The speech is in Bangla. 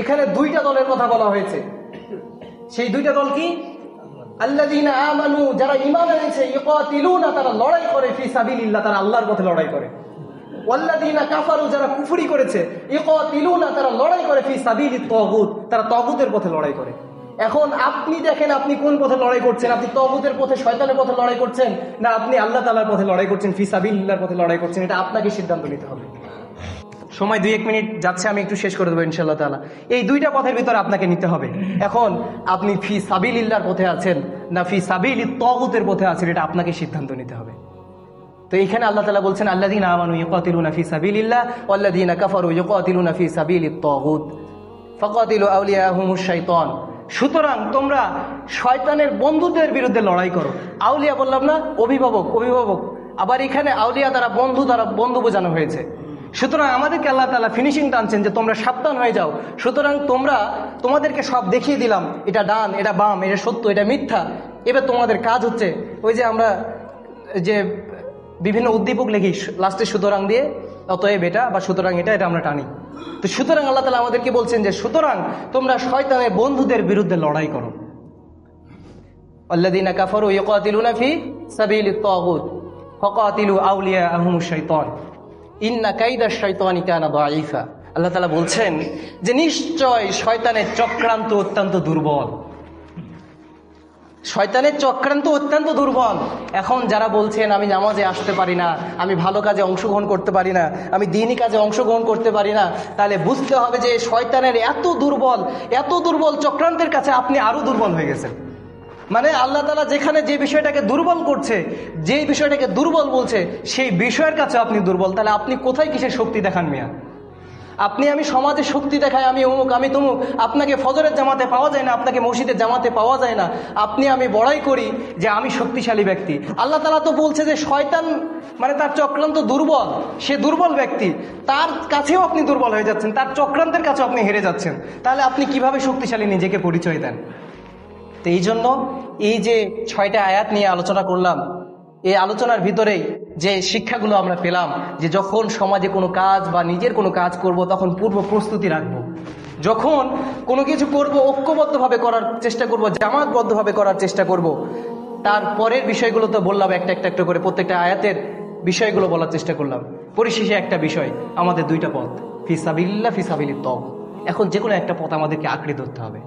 এখানে দুইটা দলের কথা বলা হয়েছে। সেই দুইটা দল কি? আল্লাযীনা আমানু, যারা ঈমান এনেছে, ইকাতিলুনা, তারা লড়াই করে, ফি সাবিলিল্লাহ, তারা আল্লাহর পথে লড়াই করে। ওয়াল্লাযীনা কাফারু, যারা কুফরি করেছে, ইকাতিলুনা, তারা লড়াই করে, ফি সাবিলিত তাগুত, তারা তাগুতের পথে লড়াই করে। এখন আপনি দেখেন আপনি কোন পথে লড়াই করছেন। আপনি তাগুতের পথে, শয়তানের পথে লড়াই করছেন, না আপনি আল্লাহ তাআলার পথে লড়াই করছেন, ফি সাবিলিল্লাহর পথে লড়াই করছেন। এটা আপনাকে সিদ্ধান্ত নিতে হবে। সময় 2-1 মিনিট যাচ্ছে, আমি একটু শেষ করে দেবো ইনশাআল্লাহ তাআলা। এই দুইটা পথের ভিতরে আপনাকে নিতে হবে। এখন আপনি ফি সাবিলিল্লাহর পথে আছেন না ফি সাবিলিত তাগুতের পথে আছেন, এটা আপনাকে সিদ্ধান্ত নিতে হবে। তো এখানে আল্লাহ তাআলা বলছেন আল্লাযীনা আমানু ইকাতিলুনা ফি সাবিলিল্লাহ ওয়াল্লাযীনা কাফারু ইকাতিলুনা ফি সাবিলিত তাগুত ফাকাতিলু আউলিয়াহুমুশ শাইতান। সুতরাং তোমরা শয়তানের বন্ধুদের বিরুদ্ধে লড়াই করো। আউলিয়া বললাম না, অভিভাবক, অভিভাবক। আবার এখানে আউলিয়া দ্বারা বন্ধু বোঝানো হয়েছে। সুতরাং আমাদেরকে আল্লাহ তাআলা ফিনিশিং টানছেন যে তোমরা সাবধান হয়ে যাও। সুতরাং তোমাদেরকে সব দেখিয়ে দিলাম, এটা ডান, এটা বাম, এটা সত্য, এটা মিথ্যা। এবার তোমাদের কাজ হচ্ছে ওই যে আমরা যে বিভিন্ন উদ্দীপক লিখি লাস্টে সুতরাং দিয়ে, অতএব এটা বা সুতরাং এটা আমরা টানি। তো সুতরাং আল্লাহ তাআলা আমাদেরকে বলছেন যে সুতরাং তোমরা শয়তানের বন্ধুদের বিরুদ্ধে লড়াই করো। আল্লাযীনা কাফারু ইকাতিলুনা ফি সাবিলিত তাগুত ফাকাতিলু আউলিয়াহুমুশ শাইতান ইন্না কাইদাশ শাইতানি কানা দাঈফা। আল্লাহ তাআলা বলছেন যে নিশ্চয় শয়তানের চক্রান্ত অত্যন্ত দুর্বল। শয়তানের চক্রান্ত অত্যন্ত দুর্বল। এখন যারা বলছেন আমি নামাজে আসতে পারি না, আমি ভালো কাজে অংশগ্রহণ করতে পারি না, আমি দ্বীনি কাজে অংশগ্রহণ করতে পারি না, তাহলে বুঝতে হবে যে শয়তানের এত দুর্বল চক্রান্তের কাছে আপনি আরো দুর্বল হয়ে গেছেন। মানে আল্লাহ তাআলা যেখানে যে বিষয়টাকে দুর্বল করছে, যে বিষয়টাকে দুর্বল বলছে, সেই বিষয়ের কাছে আপনি দুর্বল। তাহলে আপনি কোথায় কিসের শক্তি দেখান মিয়া? আমি সমাজে শক্তি দেখাই, আমি অমুক, আমি তমুক। আপনাকে ফজরের জামাতে পাওয়া যায় না, আপনাকে মসজিদের জামাতে পাওয়া যায় না। আমি বড়াই করি যে আমি শক্তিশালী ব্যক্তি। আল্লাহ তাআলা তো বলছে যে শয়তান মানে তার চক্রান্ত দুর্বল, সে দুর্বল ব্যক্তি, তার কাছেও আপনি দুর্বল হয়ে যাচ্ছেন, তার চক্রান্তের কাছেও আপনি হেরে যাচ্ছেন। তাহলে আপনি কিভাবে শক্তিশালী নিজেকে পরিচয় দেন? তো এই জন্য এই যে 6টা আয়াত নিয়ে আলোচনা করলাম, এই আলোচনার ভিতরেই যে শিক্ষাগুলো আমরা পেলাম যে যখন সমাজে কোনো কাজ বা নিজের কোনো কাজ করব তখন পূর্ব প্রস্তুতি রাখবো। যখন কোনো কিছু করব ঐক্যবদ্ধভাবে করার চেষ্টা করব, জামাতবদ্ধভাবে করার চেষ্টা করব। তারপরের বিষয়গুলো তো বললাম, একটা করে প্রত্যেকটা আয়াতের বিষয়গুলো বলার চেষ্টা করলাম। পরিশেষে একটা বিষয়, আমাদের দুইটা পথ, ফি সাবিলিল্লাহ, ফি সাবিলিত তাগুত। এখন যে কোনো একটা পথ আমাদেরকে আঁকড়ে ধরতে হবে।